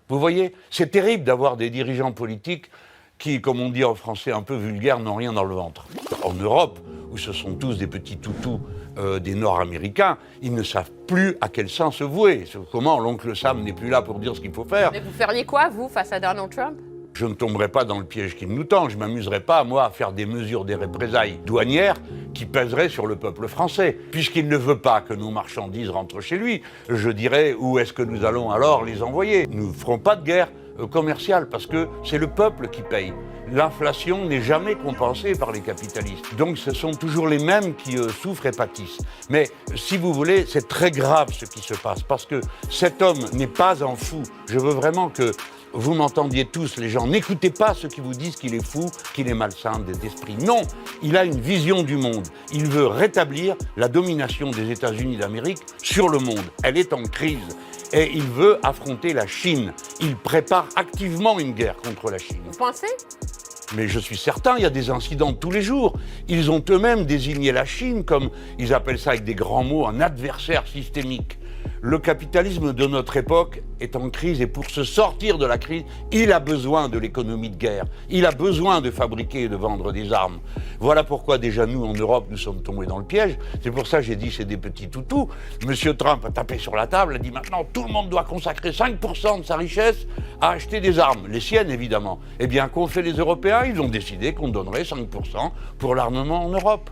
Vous voyez, c'est terrible d'avoir des dirigeants politiques qui, comme on dit en français un peu vulgaire, n'ont rien dans le ventre. En Europe, où ce sont tous des petits toutous des Nord-Américains, ils ne savent plus à quel sens se vouer. Comment l'oncle Sam n'est plus là pour dire ce qu'il faut faire. Mais vous feriez quoi, vous, face à Donald Trump ? Je ne tomberai pas dans le piège qu'il nous tend. Je ne m'amuserai pas, moi, à faire des mesures, des représailles douanières qui pèseraient sur le peuple français. Puisqu'il ne veut pas que nos marchandises rentrent chez lui, je dirais où est-ce que nous allons alors les envoyer ? Nous ne ferons pas de guerre commerciale parce que c'est le peuple qui paye. L'inflation n'est jamais compensée par les capitalistes. Donc ce sont toujours les mêmes qui souffrent et pâtissent. Mais si vous voulez, c'est très grave ce qui se passe parce que cet homme n'est pas un fou. Je veux vraiment que vous m'entendiez tous, les gens. N'écoutez pas ceux qui vous disent qu'il est fou, qu'il est malsain d'esprit. Non, il a une vision du monde. Il veut rétablir la domination des États-Unis d'Amérique sur le monde. Elle est en crise. Et il veut affronter la Chine. Il prépare activement une guerre contre la Chine. Vous pensez ? Mais je suis certain, il y a des incidents tous les jours. Ils ont eux-mêmes désigné la Chine comme, ils appellent ça avec des grands mots, un adversaire systémique. Le capitalisme de notre époque est en crise et pour se sortir de la crise, il a besoin de l'économie de guerre. Il a besoin de fabriquer et de vendre des armes. Voilà pourquoi déjà nous, en Europe, nous sommes tombés dans le piège. C'est pour ça que j'ai dit c'est des petits toutous. Monsieur Trump a tapé sur la table, a dit maintenant tout le monde doit consacrer 5% de sa richesse à acheter des armes. Les siennes, évidemment. Eh bien, qu'ont fait les Européens ? Ils ont décidé qu'on donnerait 5% pour l'armement en Europe.